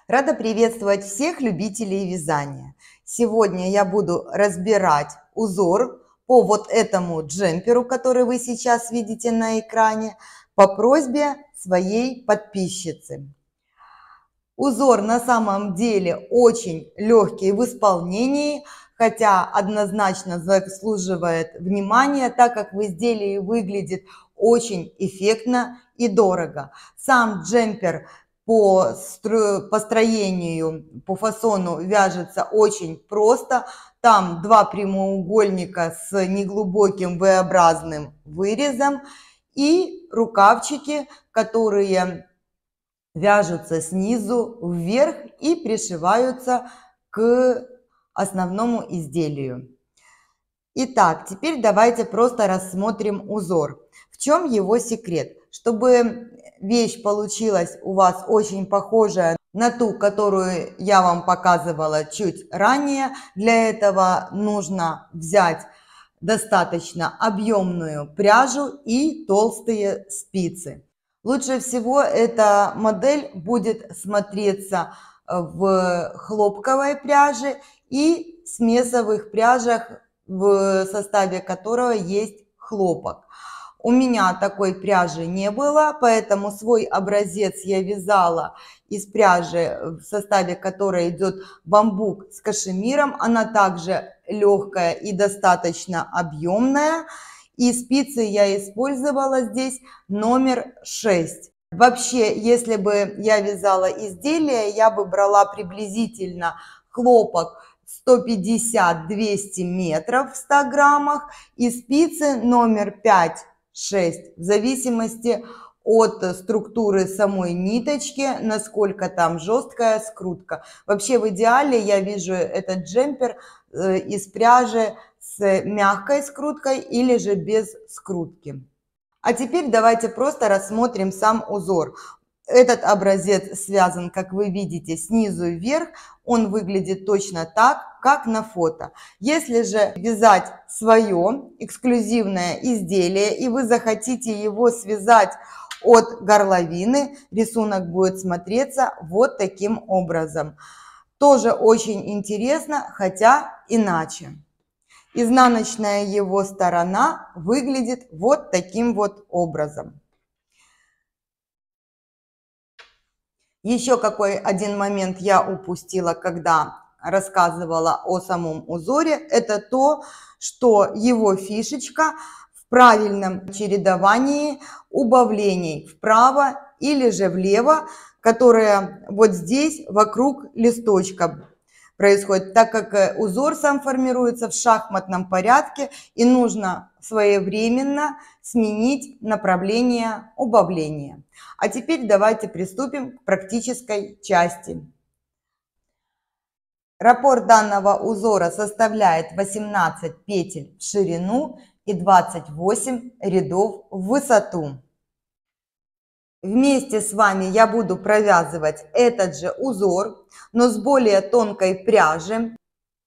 Рада приветствовать всех любителей вязания. Сегодня я буду разбирать узор по вот этому джемперу, который вы сейчас видите на экране, по просьбе своей подписчицы. Узор на самом деле очень легкий в исполнении, хотя однозначно заслуживает внимания, так как в изделии выглядит очень эффектно и дорого. Сам джемпер по построению, по фасону вяжется очень просто. Там два прямоугольника с неглубоким V-образным вырезом и рукавчики, которые вяжутся снизу вверх и пришиваются к основному изделию. Итак, теперь давайте просто рассмотрим узор. В чем его секрет? Чтобы вещь получилась у вас очень похожая на ту, которую я вам показывала чуть ранее, для этого нужно взять достаточно объемную пряжу и толстые спицы. Лучше всего эта модель будет смотреться в хлопковой пряже и смесовых пряжах, в составе которого есть хлопок. У меня такой пряжи не было, поэтому свой образец я вязала из пряжи, в составе которой идет бамбук с кашемиром. Она также легкая и достаточно объемная. И спицы я использовала здесь номер 6. Вообще, если бы я вязала изделие, я бы брала приблизительно хлопок 150-200 метров в 100 граммах и спицы номер 5-6, в зависимости от структуры самой ниточки, насколько там жесткая скрутка. Вообще в идеале я вижу этот джемпер из пряжи с мягкой скруткой или же без скрутки. А теперь давайте просто рассмотрим сам узор. Этот образец связан, как вы видите, снизу вверх. Он выглядит точно так, как на фото. Если же вязать свое эксклюзивное изделие, и вы захотите его связать от горловины, рисунок будет смотреться вот таким образом. Тоже очень интересно, хотя иначе. Изнаночная его сторона выглядит вот таким вот образом. Еще какой один момент я упустила, когда рассказывала о самом узоре, это то, что его фишечка в правильном чередовании убавлений вправо или же влево, которое вот здесь вокруг листочка происходит, так как узор сам формируется в шахматном порядке и нужно своевременно сменить направление убавления. А теперь давайте приступим к практической части. Раппорт данного узора составляет 18 петель в ширину и 28 рядов в высоту. Вместе с вами я буду провязывать этот же узор, но с более тонкой пряжи.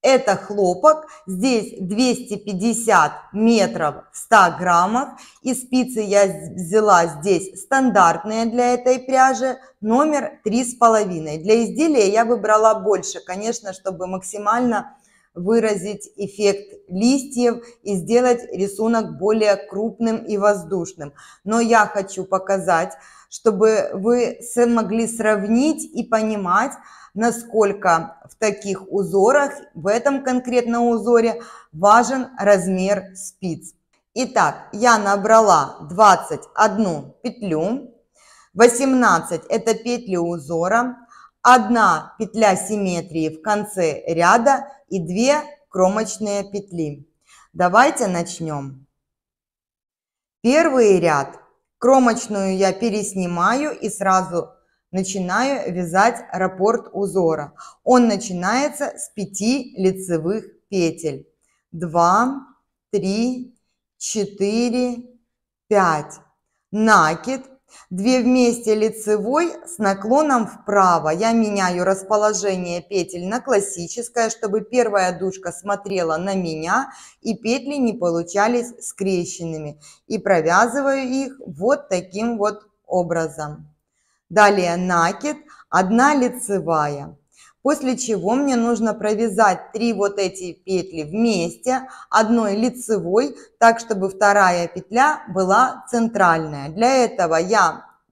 Это хлопок, здесь 250 метров в 100 граммах, и спицы я взяла здесь стандартные для этой пряжи, номер 3,5. Для изделия я выбрала больше, конечно, чтобы максимально выразить эффект листьев и сделать рисунок более крупным и воздушным. Но я хочу показать, чтобы вы могли сравнить и понимать, насколько в таких узорах, в этом конкретном узоре, важен размер спиц. Итак, я набрала 21 петлю, 18 это петли узора, 1 петля симметрии в конце ряда и 2 кромочные петли. Давайте начнем. Первый ряд. Кромочную я переснимаю и сразу начинаю вязать раппорт узора. Он начинается с 5 лицевых петель. 2, 3, 4, 5. Накид. 2 вместе лицевой с наклоном вправо. Я меняю расположение петель на классическое, чтобы первая дужка смотрела на меня и петли не получались скрещенными. И провязываю их вот таким вот образом. Далее накид, 1 лицевая. После чего мне нужно провязать 3 вот эти петли вместе, одной лицевой, так чтобы вторая петля была центральная. Для этого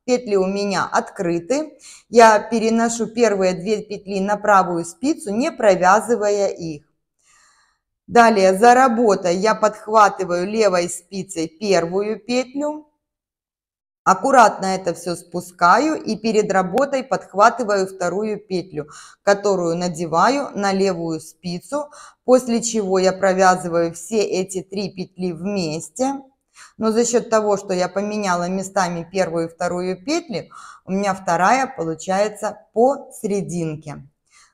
петли у меня открыты, я переношу первые 2 петли на правую спицу, не провязывая их. Далее за работой я подхватываю левой спицей первую петлю. Аккуратно это все спускаю и перед работой подхватываю вторую петлю, которую надеваю на левую спицу, после чего я провязываю все эти 3 петли вместе. Но за счет того, что я поменяла местами первую и вторую петли, у меня вторая получается посерединке.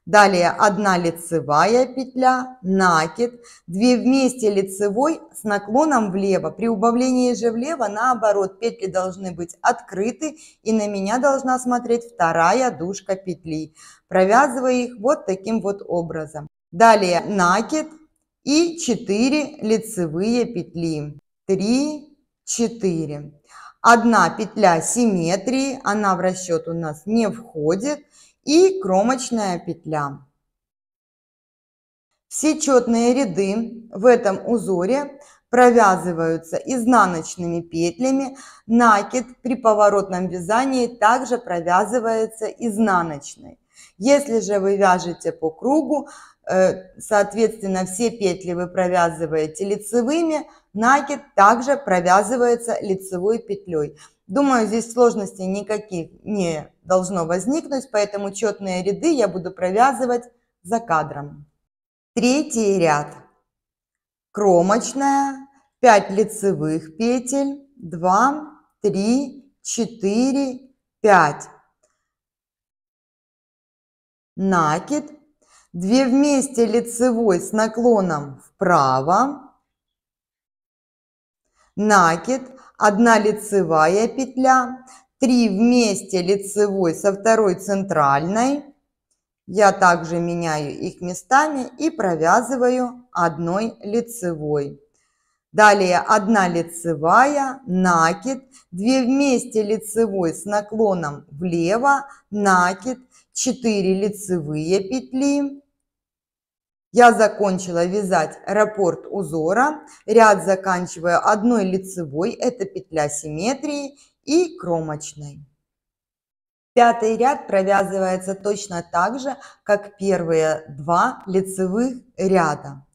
Далее 1 лицевая петля, накид, 2 вместе лицевой с наклоном влево. При убавлении же влево, наоборот, петли должны быть открыты, и на меня должна смотреть вторая дужка петли. Провязываю их вот таким вот образом. Далее накид и 4 лицевые петли. 3, 4. 1 петля симметрии, она в расчет у нас не входит. И кромочная петля. Все четные ряды в этом узоре провязываются изнаночными петлями. Накид при поворотном вязании также провязывается изнаночной. Если же вы вяжете по кругу, соответственно, все петли вы провязываете лицевыми, накид также провязывается лицевой петлей. Думаю, здесь сложностей никаких не должно возникнуть, поэтому четные ряды я буду провязывать за кадром. Третий ряд. Кромочная, 5 лицевых петель, 2, 3, 4, 5. Накид, 2 вместе лицевой с наклоном вправо. Накид, 1 лицевая петля, 3 вместе лицевой со второй центральной. Я также меняю их местами и провязываю 1 лицевой. Далее 1 лицевая, накид, 2 вместе лицевой с наклоном влево, накид, 4 лицевые петли. Я закончила вязать раппорт узора, ряд заканчиваю 1 лицевой, это петля симметрии, и кромочной. Пятый ряд провязывается точно так же, как первые 2 лицевых ряда.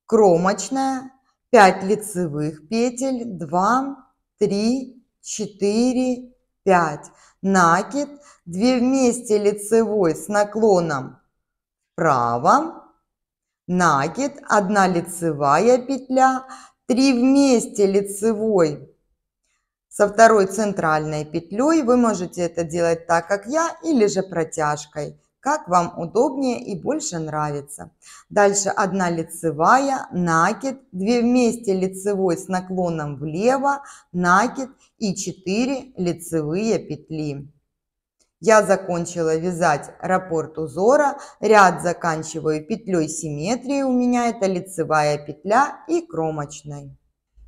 Кромочная, 5 лицевых петель, 2, 3, 4, 5. Накид, 2 вместе лицевой с наклоном вправо. Накид, 1 лицевая петля, 3 вместе лицевой со второй центральной петлей. Вы можете это делать так, как я, или же протяжкой, как вам удобнее и больше нравится. Дальше 1 лицевая, накид, 2 вместе лицевой с наклоном влево, накид и 4 лицевые петли. Я закончила вязать раппорт узора, ряд заканчиваю петлей симметрии, у меня это лицевая петля и кромочной.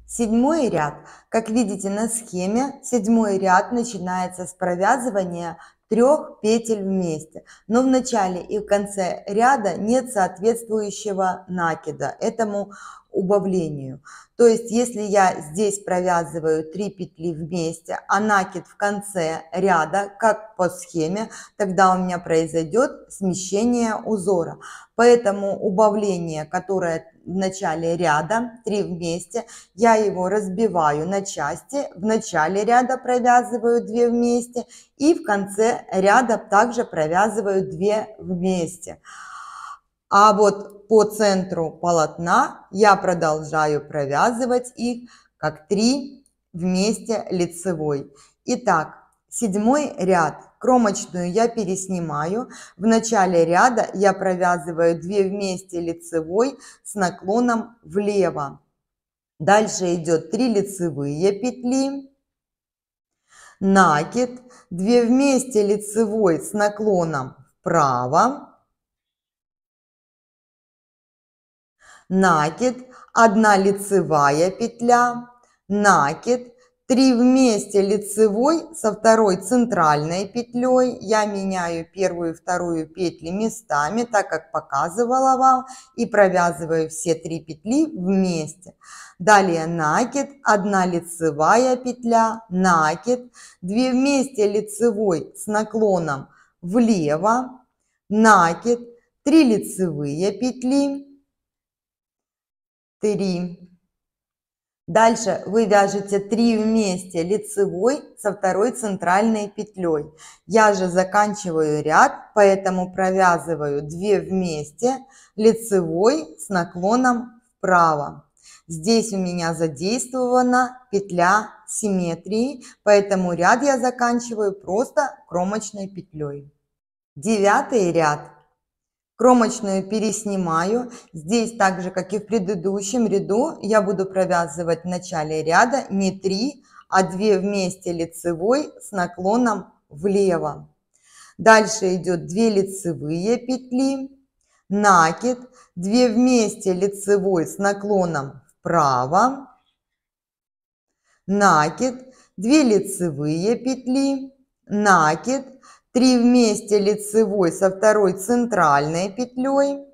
Седьмой ряд. Как видите на схеме, седьмой ряд начинается с провязывания 3 петель вместе. Но в начале и в конце ряда нет соответствующего накида этому убавлению. То есть, если я здесь провязываю 3 петли вместе, а накид в конце ряда, как по схеме, тогда у меня произойдет смещение узора. Поэтому убавление, которое в начале ряда, 3 вместе, я его разбиваю на части. В начале ряда провязываю 2 вместе и в конце ряда также провязываю 2 вместе. А вот по центру полотна я продолжаю провязывать их как 3 вместе лицевой. Итак, седьмой ряд. Кромочную я переснимаю. В начале ряда я провязываю 2 вместе лицевой с наклоном влево. Дальше идет 3 лицевые петли. Накид, 2 вместе лицевой с наклоном вправо. Накид, 1 лицевая петля, накид, 3 вместе лицевой со второй центральной петлей. Я меняю первую и вторую петли местами, так как показывала вам, и провязываю все 3 петли вместе. Далее накид, 1 лицевая петля, накид, 2 вместе лицевой с наклоном влево, накид, 3 лицевые петли, 3. Дальше вы вяжете 3 вместе лицевой со второй центральной петлей. Я же заканчиваю ряд, поэтому провязываю 2 вместе лицевой с наклоном вправо. Здесь у меня задействована петля симметрии, поэтому ряд я заканчиваю просто кромочной петлей. 9 ряд. Кромочную переснимаю. Здесь так же, как и в предыдущем ряду, я буду провязывать в начале ряда не 3, а 2 вместе лицевой с наклоном влево. Дальше идет 2 лицевые петли, накид, 2 вместе лицевой с наклоном вправо, накид, 2 лицевые петли, накид, 3 вместе лицевой со второй центральной петлей.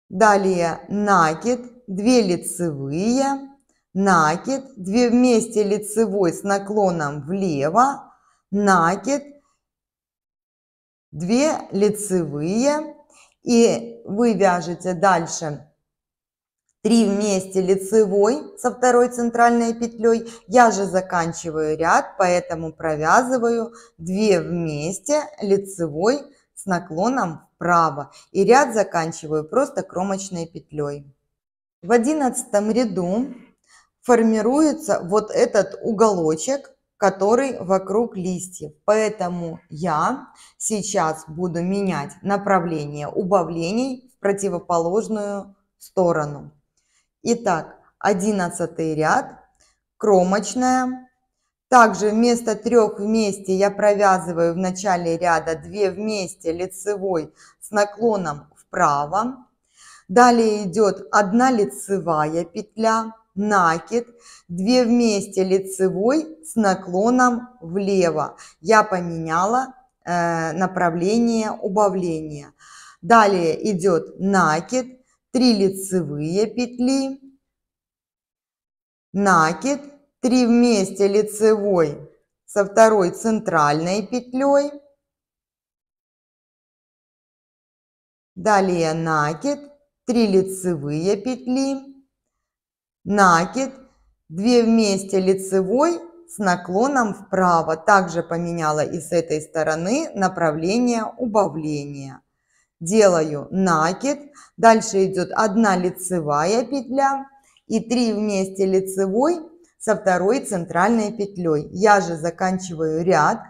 Далее накид, 2 лицевые, накид, 2 вместе лицевой с наклоном влево, накид, 2 лицевые. И вы вяжете дальше 3 вместе лицевой со второй центральной петлей. Я же заканчиваю ряд, поэтому провязываю 2 вместе лицевой с наклоном вправо. И ряд заканчиваю просто кромочной петлей. В 11 ряду формируется вот этот уголочек, который вокруг листьев. Поэтому я сейчас буду менять направление убавлений в противоположную сторону. Итак, 11 ряд, кромочная. Также вместо 3 вместе я провязываю в начале ряда 2 вместе лицевой с наклоном вправо. Далее идет 1 лицевая петля, накид, 2 вместе лицевой с наклоном влево. Я поменяла направление убавления. Далее идет накид, 3 лицевые петли, накид, 3 вместе лицевой со второй центральной петлей, далее накид, 3 лицевые петли, накид, 2 вместе лицевой с наклоном вправо. Также поменяла и с этой стороны направление убавления. Делаю накид, дальше идет 1 лицевая петля и 3 вместе лицевой со второй центральной петлей. Я же заканчиваю ряд,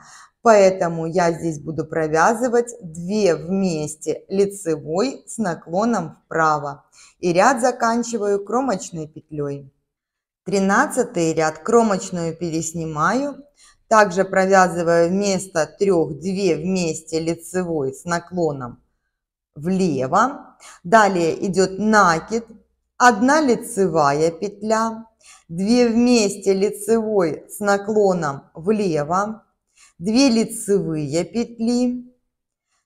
поэтому я здесь буду провязывать 2 вместе лицевой с наклоном вправо. И ряд заканчиваю кромочной петлей. 13 ряд, кромочную переснимаю. Также провязываю вместо 3 2 вместе лицевой с наклоном влево. Далее идет накид, 1 лицевая петля, 2 вместе лицевой с наклоном влево, 2 лицевые петли,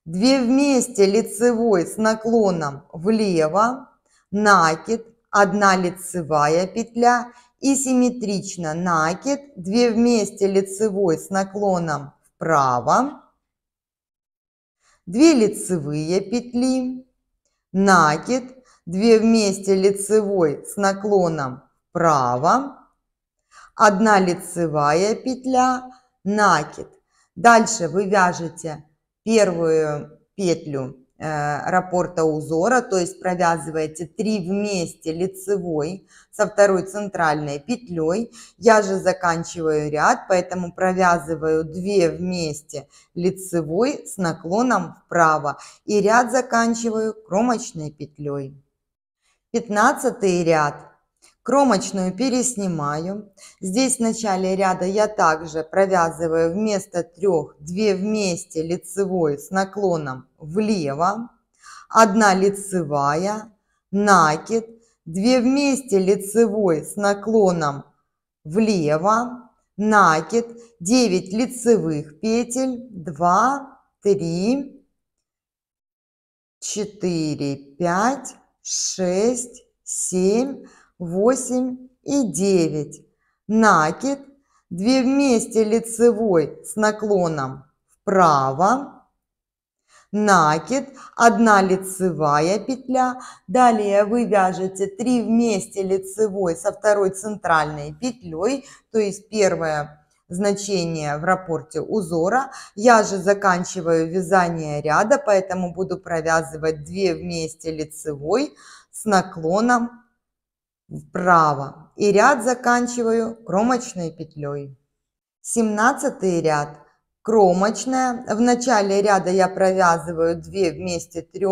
2 вместе лицевой с наклоном влево, накид, 1 лицевая петля и симметрично накид, 2 вместе лицевой с наклоном вправо, 2 лицевые петли, накид, 2 вместе лицевой с наклоном вправо, 1 лицевая петля, накид. Дальше вы вяжете первую петлю раппорта узора, то есть провязываете 3 вместе лицевой со второй центральной петлей. Я же заканчиваю ряд, поэтому провязываю 2 вместе лицевой с наклоном вправо и ряд заканчиваю кромочной петлей. 15 ряд. Кромочную переснимаю. Здесь в начале ряда я также провязываю вместо 3 2 вместе лицевой с наклоном влево, 1 лицевая, накид, 2 вместе лицевой с наклоном влево, накид, 9 лицевых петель, 2, 3, 4, 5, 6, 7, 8 и 9. Накид, 2 вместе лицевой с наклоном вправо, накид, 1 лицевая петля, далее вы вяжете 3 вместе лицевой со второй центральной петлей, то есть первое значение в раппорте узора. Я же заканчиваю вязание ряда, поэтому буду провязывать 2 вместе лицевой с наклоном вправо и ряд заканчиваю кромочной петлей. 17 ряд. Кромочная. В начале ряда я провязываю 2 вместе 3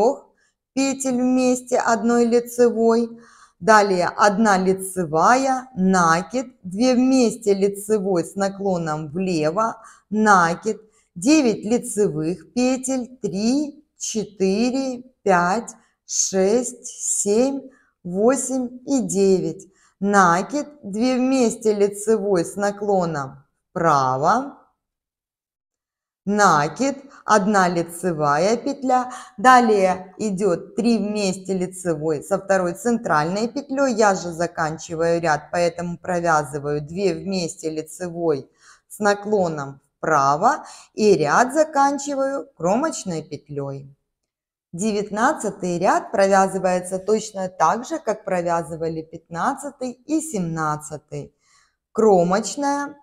петель вместе 1 лицевой. Далее 1 лицевая, накид, 2 вместе лицевой с наклоном влево, накид, 9 лицевых петель, 3, 4, 5, 6, 7, 8 и 9. Накид, 2 вместе лицевой с наклоном вправо, накид, 1 лицевая петля, далее идет 3 вместе лицевой со второй центральной петлей, я же заканчиваю ряд, поэтому провязываю 2 вместе лицевой с наклоном вправо и ряд заканчиваю кромочной петлей. 19 ряд провязывается точно так же, как провязывали 15 и 17. Кромочная.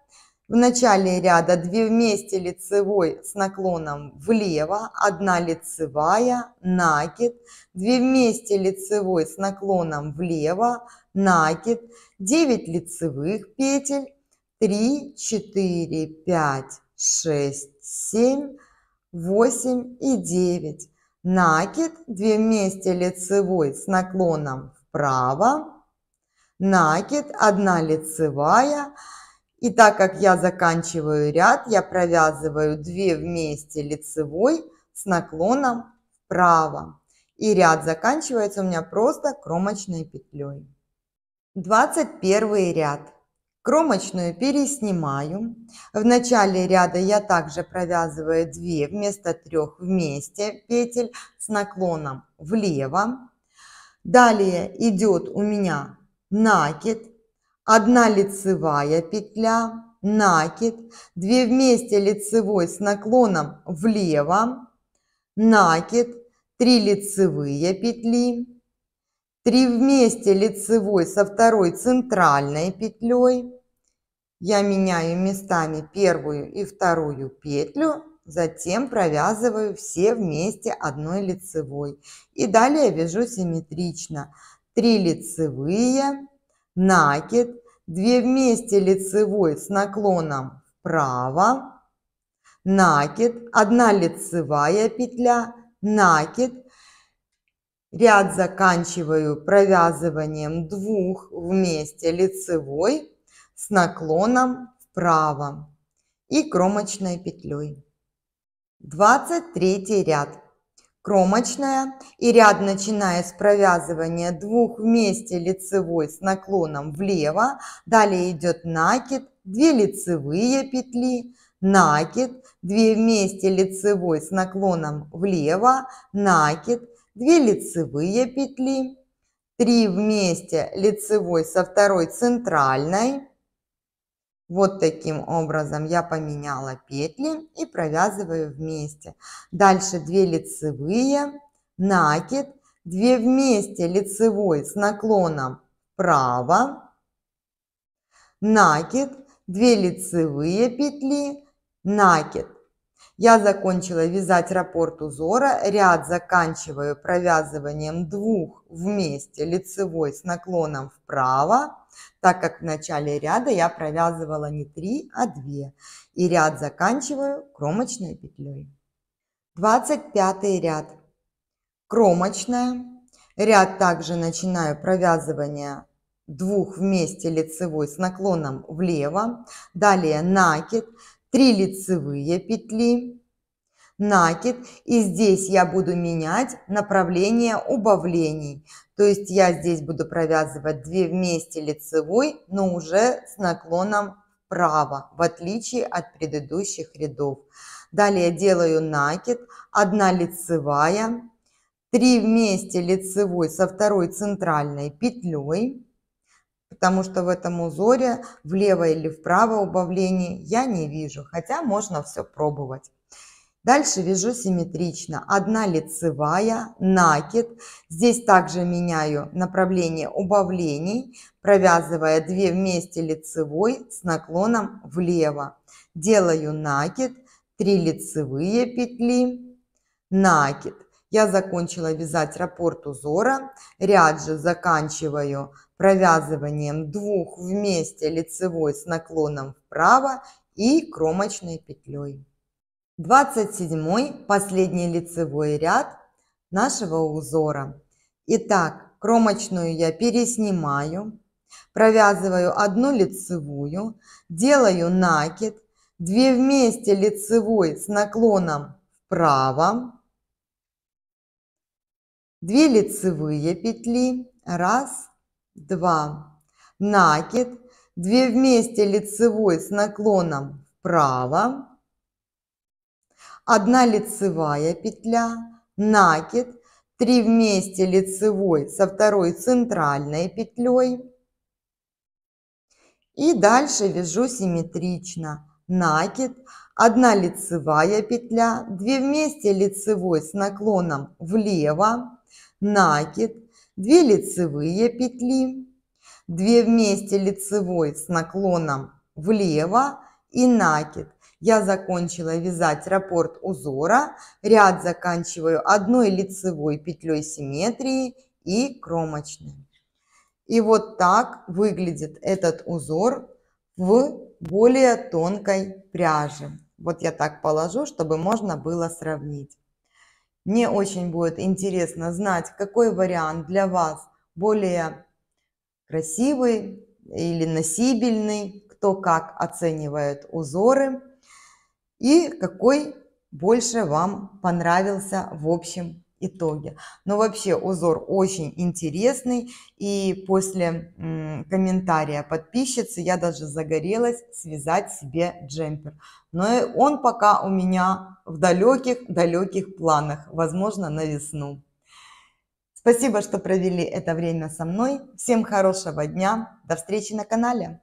В начале ряда 2 вместе лицевой с наклоном влево, 1 лицевая, накид, 2 вместе лицевой с наклоном влево, накид, 9 лицевых петель, 3, 4, 5, 6, 7, 8 и 9. Накид, 2 вместе лицевой с наклоном вправо, накид, 1 лицевая. И так как я заканчиваю ряд, я провязываю 2 вместе лицевой с наклоном вправо. И ряд заканчивается у меня просто кромочной петлей. 21 ряд. Кромочную переснимаю. В начале ряда я также провязываю 2 вместо 3 вместе петель с наклоном влево. Далее идет у меня накид, 1 лицевая петля, накид, 2 вместе лицевой с наклоном влево, накид, 3 лицевые петли, 3 вместе лицевой со второй центральной петлей. Я меняю местами первую и вторую петлю, затем провязываю все вместе 1 лицевой. И далее вяжу симметрично. 3 лицевые, накид, 2 вместе лицевой с наклоном вправо, накид, 1 лицевая петля, накид. Ряд заканчиваю провязыванием 2 вместе лицевой с наклоном вправо и кромочной петлей. 23 ряд. Кромочная и ряд, начиная с провязывания 2 вместе лицевой с наклоном влево, далее идет накид, 2 лицевые петли, накид, 2 вместе лицевой с наклоном влево, накид, 2 лицевые петли, 3 вместе лицевой со второй центральной. Вот таким образом я поменяла петли и провязываю вместе. Дальше 2 лицевые, накид, 2 вместе лицевой с наклоном вправо, накид, 2 лицевые петли, накид. Я закончила вязать раппорт узора, ряд заканчиваю провязыванием 2 вместе лицевой с наклоном вправо, так как в начале ряда я провязывала не 3, а 2. И ряд заканчиваю кромочной петлей. 25 ряд. Кромочная. Ряд также начинаю провязывание 2 вместе лицевой с наклоном влево. Далее накид, 3 лицевые петли, накид, и здесь я буду менять направление убавлений. То есть я здесь буду провязывать 2 вместе лицевой, но уже с наклоном вправо, в отличие от предыдущих рядов. Далее делаю накид, 1 лицевая, 3 вместе лицевой со второй центральной петлей, потому что в этом узоре влево или вправо убавлений я не вижу, хотя можно все пробовать. Дальше вяжу симметрично. 1 лицевая, накид. Здесь также меняю направление убавлений, провязывая 2 вместе лицевой с наклоном влево. Делаю накид, 3 лицевые петли, накид. Я закончила вязать раппорт узора. Ряд же заканчиваю провязыванием 2 вместе лицевой с наклоном вправо и кромочной петлей. 27-й последний лицевой ряд нашего узора. Итак, кромочную я переснимаю, провязываю 1 лицевую, делаю накид, 2 вместе лицевой с наклоном вправо, 2 лицевые петли, 1, 2, накид, 2 вместе лицевой с наклоном вправо, 1 лицевая петля, накид, 3 вместе лицевой со второй центральной петлей. И дальше вяжу симметрично. Накид, 1 лицевая петля, 2 вместе лицевой с наклоном влево, накид, 2 лицевые петли, 2 вместе лицевой с наклоном влево и накид. Я закончила вязать раппорт узора, ряд заканчиваю 1 лицевой петлей симметрии и кромочной. И вот так выглядит этот узор в более тонкой пряже. Вот я так положу, чтобы можно было сравнить. Мне очень будет интересно знать, какой вариант для вас более красивый или носибельный, кто как оценивает узоры. И какой больше вам понравился в общем итоге. Но вообще узор очень интересный. И после комментария подписчицы я даже загорелась связать себе джемпер. Но он пока у меня в далеких планах. Возможно, на весну. Спасибо, что провели это время со мной. Всем хорошего дня. До встречи на канале.